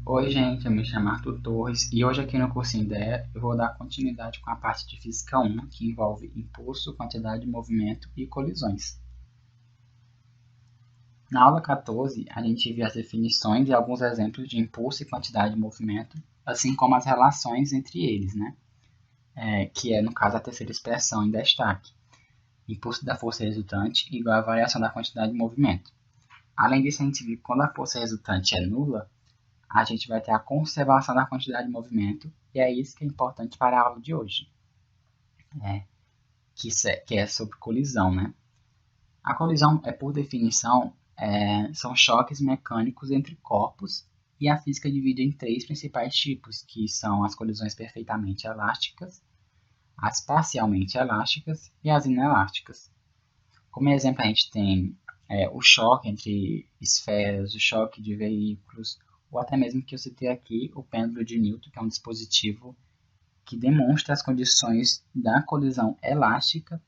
Oi, gente, eu me chamo Arthur Torres e hoje aqui no Cursinho Ideia eu vou dar continuidade com a parte de Física 1, que envolve impulso, quantidade de movimento e colisões. Na aula 14, a gente viu as definições e alguns exemplos de impulso e quantidade de movimento, assim como as relações entre eles, né? Que é, no caso, a terceira expressão em destaque. Impulso da força resultante igual à variação da quantidade de movimento. Além disso, a gente viu que quando a força resultante é nula, a gente vai ter a conservação da quantidade de movimento, e é isso que é importante para a aula de hoje, é, que é sobre colisão, né? A colisão é, por definição, são choques mecânicos entre corpos, e a física divide em três principais tipos, que são as colisões perfeitamente elásticas, as parcialmente elásticas e as inelásticas. Como exemplo, a gente tem o choque entre esferas, o choque de veículos, ou até mesmo que eu citei aqui, o pêndulo de Newton, que é um dispositivo que demonstra as condições da colisão elástica,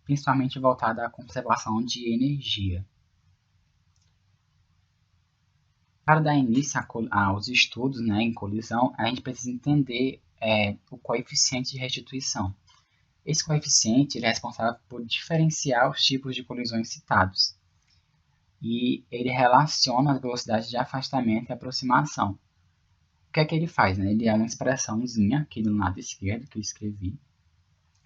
principalmente voltada à conservação de energia. Para dar início aos estudos, né, em colisão, a gente precisa entender o coeficiente de restituição. Esse coeficiente é responsável por diferenciar os tipos de colisões citados. E ele relaciona as velocidades de afastamento e aproximação. O que é que ele faz? Né? Ele é uma expressãozinha aqui do lado esquerdo que eu escrevi,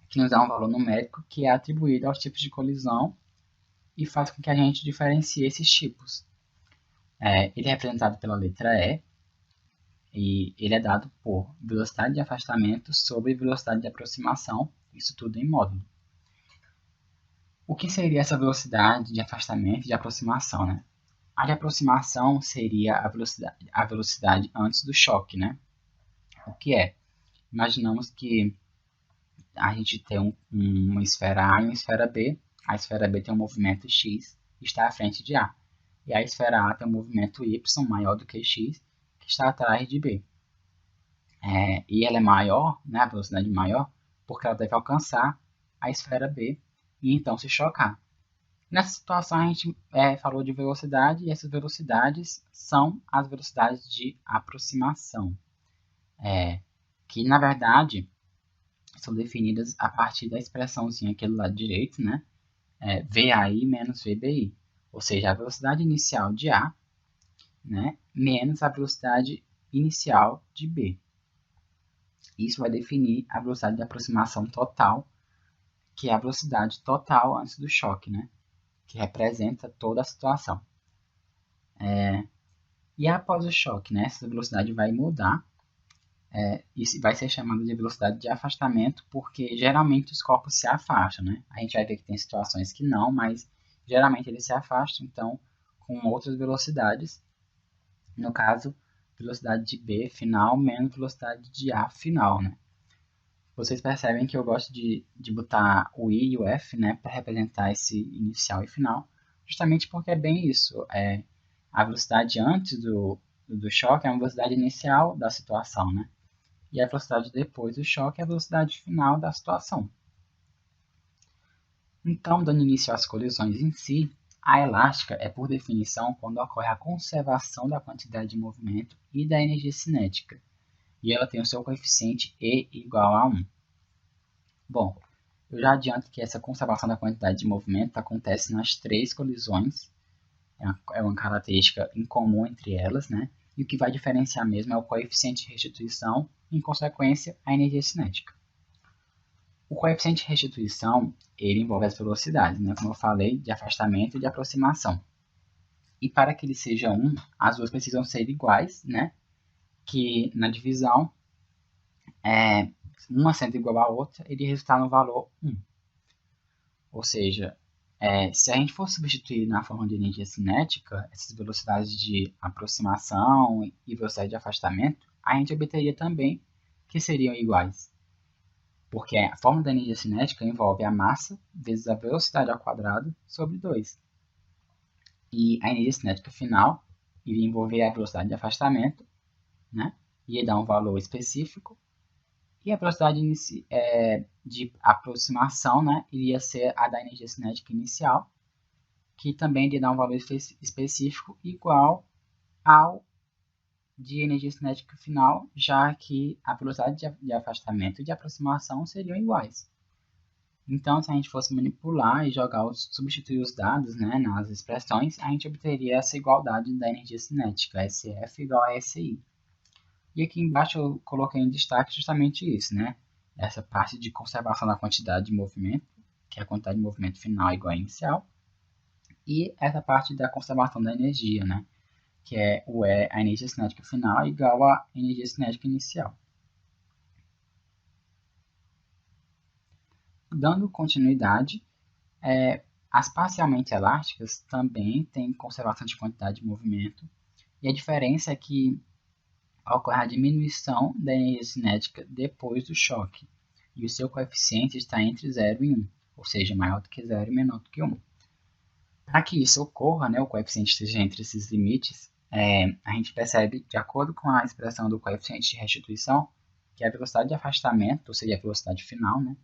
que nos dá um valor numérico que é atribuído aos tipos de colisão e faz com que a gente diferencie esses tipos. Ele é representado pela letra E ele é dado por velocidade de afastamento sobre velocidade de aproximação, isso tudo em módulo. O que seria essa velocidade de afastamento e de aproximação? Né? A de aproximação seria a velocidade antes do choque. Né? O que é? Imaginamos que a gente tem uma esfera A e uma esfera B. A esfera B tem um movimento x, está à frente de A. E a esfera A tem um movimento y maior do que x, que está atrás de B. E ela é maior, né, a velocidade maior, porque ela deve alcançar a esfera B e então se chocar. Nessa situação a gente falou de velocidade e essas velocidades são as velocidades de aproximação, que na verdade são definidas a partir da expressãozinha aqui do lado direito, né? VAI menos VBI, ou seja, a velocidade inicial de A, né, menos a velocidade inicial de B. Isso vai definir a velocidade de aproximação total, que é a velocidade total antes do choque, né, que representa toda a situação. E após o choque, né, essa velocidade vai mudar, e vai ser chamada de velocidade de afastamento, porque geralmente os corpos se afastam. Né? A gente vai ver que tem situações que não, mas geralmente eles se afastam, então, com outras velocidades. No caso, velocidade de B final menos velocidade de A final. Né? Vocês percebem que eu gosto de botar o I e o F, né, para representar esse inicial e final, justamente porque é bem isso. A velocidade antes do choque é a velocidade inicial da situação, né? E a velocidade depois do choque é a velocidade final da situação. Então, dando início às colisões em si, a elástica é, por definição, quando ocorre a conservação da quantidade de movimento e da energia cinética, e ela tem o seu coeficiente E igual a 1. Bom, eu já adianto que essa conservação da quantidade de movimento acontece nas três colisões, é uma característica em comum entre elas, né? E o que vai diferenciar mesmo é o coeficiente de restituição e, em consequência, a energia cinética. O coeficiente de restituição, ele envolve as velocidades, né? Como eu falei, de afastamento e de aproximação. E para que ele seja 1, as duas precisam ser iguais, né? Que na divisão, uma sendo igual à outra, ele resultar no valor 1. Ou seja, se a gente for substituir na forma de energia cinética, essas velocidades de aproximação e velocidade de afastamento, a gente obteria também que seriam iguais. Porque a fórmula da energia cinética envolve a massa vezes a velocidade ao quadrado sobre 2. E a energia cinética final iria envolver a velocidade de afastamento, né? Ia dar um valor específico. E a velocidade de aproximação, né, iria ser a da energia cinética inicial, que também iria dar um valor específico igual ao de energia cinética final, já que a velocidade de afastamento e de aproximação seriam iguais. Então, se a gente fosse manipular e substituir os dados, né, nas expressões, a gente obteria essa igualdade da energia cinética, SF igual a SI. E aqui embaixo eu coloquei em destaque justamente isso, né? Essa parte de conservação da quantidade de movimento, que é a quantidade de movimento final igual a inicial, e essa parte da conservação da energia, né? Que é o E, a energia cinética final, igual à energia cinética inicial. Dando continuidade, as parcialmente elásticas também têm conservação de quantidade de movimento, e a diferença é que ocorre a diminuição da energia cinética depois do choque, e o seu coeficiente está entre 0 e 1, ou seja, maior do que 0 e menor do que 1. Para que isso ocorra, né, o coeficiente esteja entre esses limites, a gente percebe, de acordo com a expressão do coeficiente de restituição, que a velocidade de afastamento, ou seja, a velocidade final, né,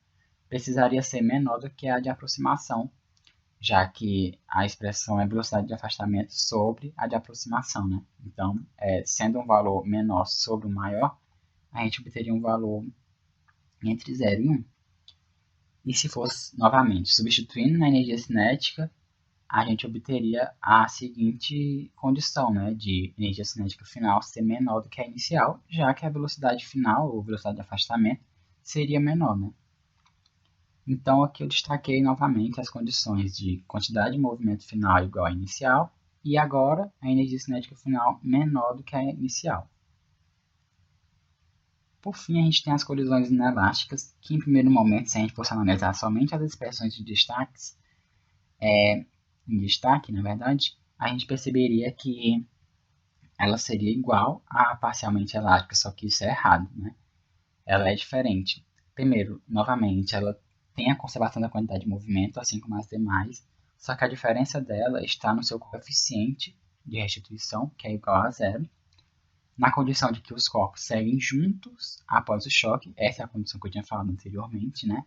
precisaria ser menor do que a de aproximação, já que a expressão é velocidade de afastamento sobre a de aproximação, né? Então, sendo um valor menor sobre o maior, a gente obteria um valor entre 0 e 1. E se fosse, novamente, substituindo na energia cinética, a gente obteria a seguinte condição, né, de energia cinética final ser menor do que a inicial, já que a velocidade final, ou velocidade de afastamento, seria menor, né? Então, aqui eu destaquei novamente as condições de quantidade de movimento final igual à inicial, e agora a energia cinética final menor do que a inicial. Por fim, a gente tem as colisões inelásticas, que em primeiro momento, se a gente fosse analisar somente as expressões de destaques, em destaque, na verdade, a gente perceberia que ela seria igual à parcialmente elástica, só que isso é errado, né? Ela é diferente. Primeiro, novamente, ela tem a conservação da quantidade de movimento, assim como as demais, só que a diferença dela está no seu coeficiente de restituição, que é igual a 0, na condição de que os corpos seguem juntos após o choque, essa é a condição que eu tinha falado anteriormente, né?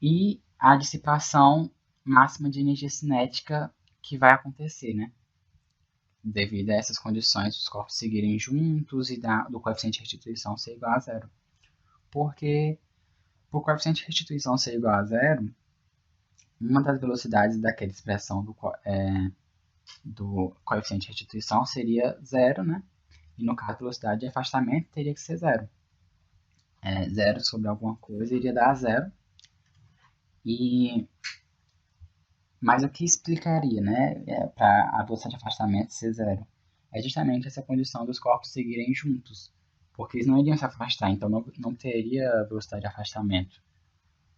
E a dissipação máxima de energia cinética que vai acontecer, né? Devido a essas condições, os corpos seguirem juntos e do coeficiente de restituição ser igual a 0. Porque, por coeficiente de restituição ser igual a 0, uma das velocidades daquela expressão do coeficiente de restituição seria 0, né? E no caso, a velocidade de afastamento teria que ser 0. 0 sobre alguma coisa iria dar 0. Mas o que explicaria, né, para a velocidade de afastamento ser 0? É justamente essa condição dos corpos seguirem juntos, porque eles não iriam se afastar, então não teria velocidade de afastamento.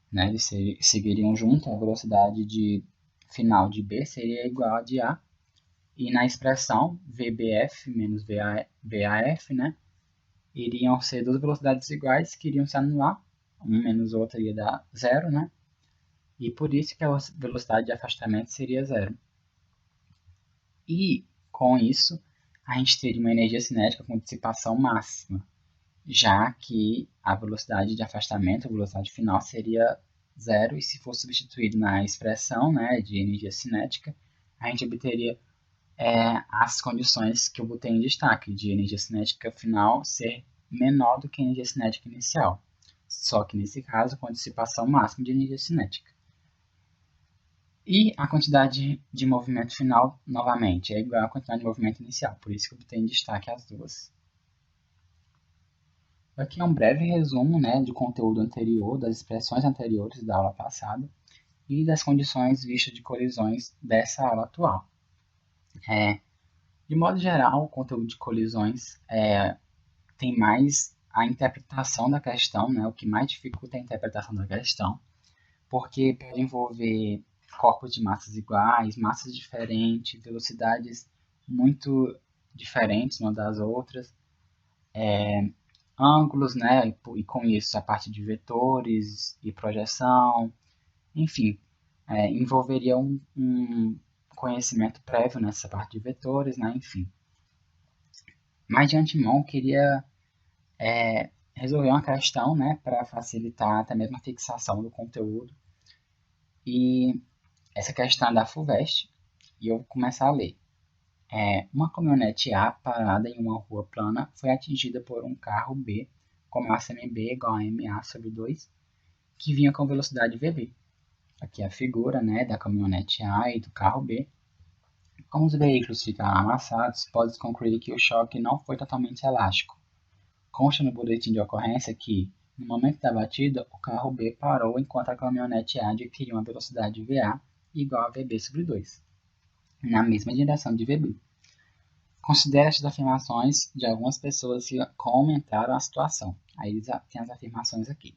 Né? Eles seguiriam juntos, a velocidade final de B seria igual a de A, e na expressão VBF menos VAF, né, iriam ser duas velocidades iguais que iriam se anular, um menos o outro ia dar 0, né? E por isso que a velocidade de afastamento seria 0. E com isso, a gente teria uma energia cinética com dissipação máxima, já que a velocidade de afastamento, a velocidade final, seria 0, e se for substituído na expressão, né, de energia cinética, a gente obteria as condições que eu botei em destaque, de energia cinética final ser menor do que a energia cinética inicial, só que nesse caso com a dissipação máxima de energia cinética. E a quantidade de movimento final, novamente, é igual à quantidade de movimento inicial, por isso que eu botei em destaque as duas. Aqui é um breve resumo, né, do conteúdo anterior, das expressões anteriores da aula passada e das condições vistas de colisões dessa aula atual. De modo geral, o conteúdo de colisões tem mais a interpretação da questão, né, o que mais dificulta a interpretação da questão, porque pode envolver corpos de massas iguais, massas diferentes, velocidades muito diferentes umas das outras, ângulos, né, e com isso a parte de vetores e projeção, enfim, envolveria um conhecimento prévio nessa parte de vetores, né, enfim. Mas de antemão, queria resolver uma questão, né, para facilitar até mesmo a fixação do conteúdo. E essa questão é da FUVEST, e eu vou começar a ler. Uma caminhonete A parada em uma rua plana foi atingida por um carro B com massa mb igual a ma sobre 2, que vinha com velocidade vb. Aqui é a figura, né, da caminhonete A e do carro B. Como os veículos ficaram amassados, pode-se concluir que o choque não foi totalmente elástico. Consta no boletim de ocorrência que, no momento da batida, o carro B parou enquanto a caminhonete A adquiriu uma velocidade VA igual a VB sobre 2, na mesma direção de VB. Considere estas afirmações de algumas pessoas que comentaram a situação. Aí tem as afirmações aqui.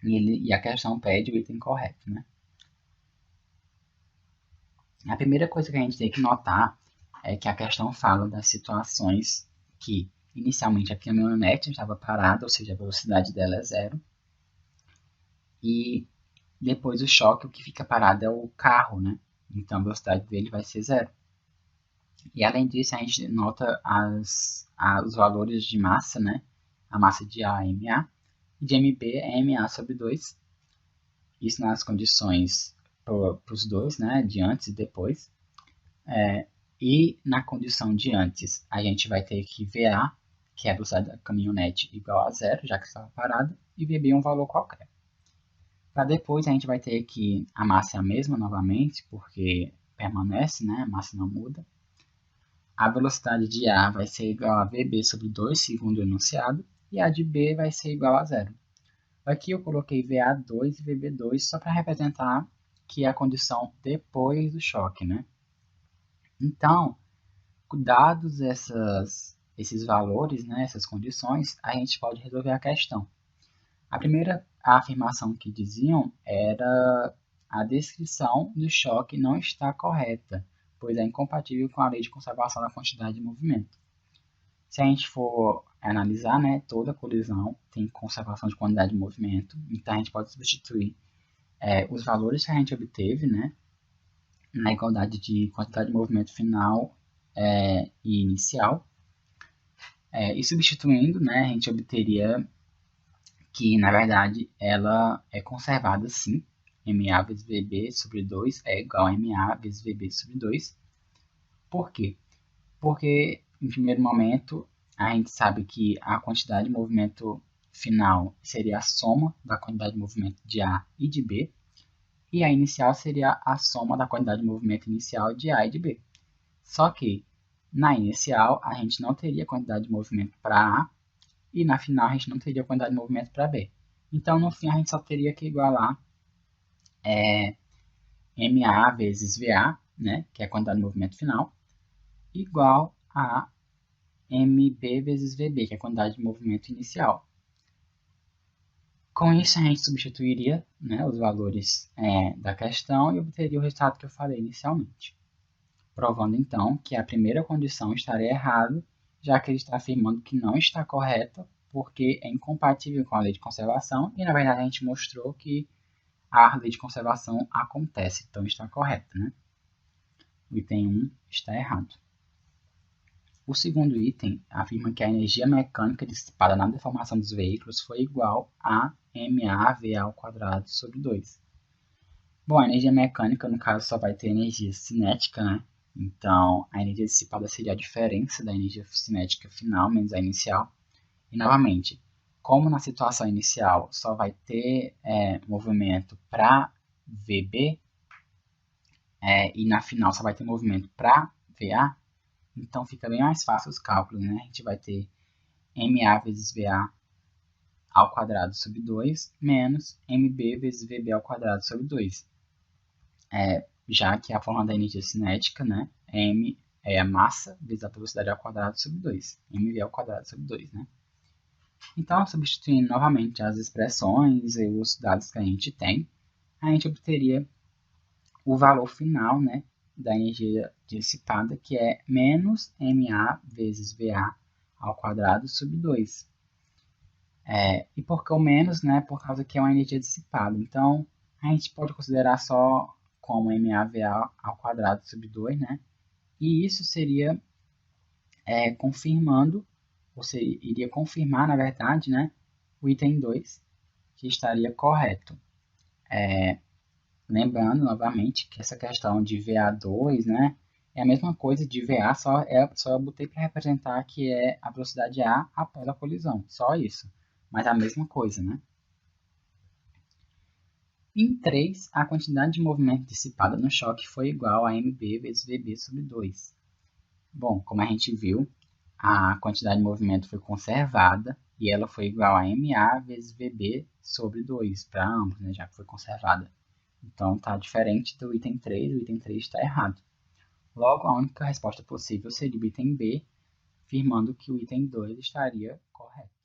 E a questão pede o item correto, né? A primeira coisa que a gente tem que notar é que a questão fala das situações que, inicialmente, a caminhonete estava parada, ou seja, a velocidade dela é 0. E depois o choque, o que fica parado é o carro, né? Então a velocidade dele vai ser 0. E além disso, a gente nota os valores de massa, né? A massa de A é MA, e de MB é MA sobre 2. Isso nas condições para os dois, né? De antes e depois. E na condição de antes, a gente vai ter que VA, que é a velocidade da caminhonete, igual a 0, já que estava parada, e VB um valor qualquer. Para depois, a gente vai ter que a massa é a mesma novamente, porque permanece, né? A massa não muda. A velocidade de A vai ser igual a VB sobre 2, segundo o enunciado, e a de B vai ser igual a 0. Aqui eu coloquei VA2 e VB2 só para representar que é a condição depois do choque, né? Então, dados esses valores, né, essas condições, a gente pode resolver a questão. A primeira afirmação que diziam era a descrição do choque não está correta, pois é incompatível com a lei de conservação da quantidade de movimento. Se a gente for analisar, né, toda colisão tem conservação de quantidade de movimento, então a gente pode substituir os valores que a gente obteve, né, na igualdade de quantidade de movimento final e inicial, e substituindo, né, a gente obteria que, na verdade, ela é conservada sim, MA vezes VB sobre 2 é igual a MA vezes VB sobre 2. Por quê? Porque, em primeiro momento, a gente sabe que a quantidade de movimento final seria a soma da quantidade de movimento de A e de B, e a inicial seria a soma da quantidade de movimento inicial de A e de B. Só que, na inicial, a gente não teria quantidade de movimento para A, e na final a gente não teria quantidade de movimento para B. Então, no fim, a gente só teria que igualar MA vezes VA, né, que é a quantidade de movimento final, igual a MB vezes VB, que é a quantidade de movimento inicial. Com isso, a gente substituiria, né, os valores da questão e obteria o resultado que eu falei inicialmente. Provando, então, que a primeira condição estaria errada, já que ele está afirmando que não está correta, porque é incompatível com a lei de conservação, e na verdade a gente mostrou que a lei de conservação acontece, então está correta, né? O item 1 está errado. O segundo item afirma que a energia mecânica dissipada na deformação dos veículos foi igual a MAVA ao quadrado sobre 2. Bom, a energia mecânica, no caso, só vai ter energia cinética, né? Então, a energia dissipada seria a diferença da energia cinética final menos a inicial. E, novamente, como na situação inicial só vai ter movimento para VB, e na final só vai ter movimento para VA, então fica bem mais fácil os cálculos, né? A gente vai ter MA vezes VA ao quadrado sobre 2 menos MB vezes VB ao quadrado sobre 2. Já que a forma da energia cinética, né, M é a massa vezes a velocidade ao quadrado sobre 2, mv ao quadrado sobre 2, né? Então, substituindo novamente as expressões e os dados que a gente tem, a gente obteria o valor final, né, da energia dissipada, que é menos MA vezes VA ao quadrado sobre 2. E por que o menos, né, por causa que é uma energia dissipada. Então, a gente pode considerar só como MAVA ao quadrado sobre 2, né? E isso seria confirmando, você iria confirmar, na verdade, né, o item 2, que estaria correto. Lembrando, novamente, que essa questão de VA2, né, É a mesma coisa de VA, só eu botei para representar que é a velocidade A após a colisão, só isso. Mas a mesma coisa, né? Em 3, a quantidade de movimento dissipada no choque foi igual a mb vezes vb sobre 2. Bom, como a gente viu, a quantidade de movimento foi conservada e ela foi igual a ma vezes vb sobre 2 para ambos, né, já que foi conservada. Então está diferente do item 3, o item 3 está errado. Logo, a única resposta possível seria o item B, afirmando que o item 2 estaria correto.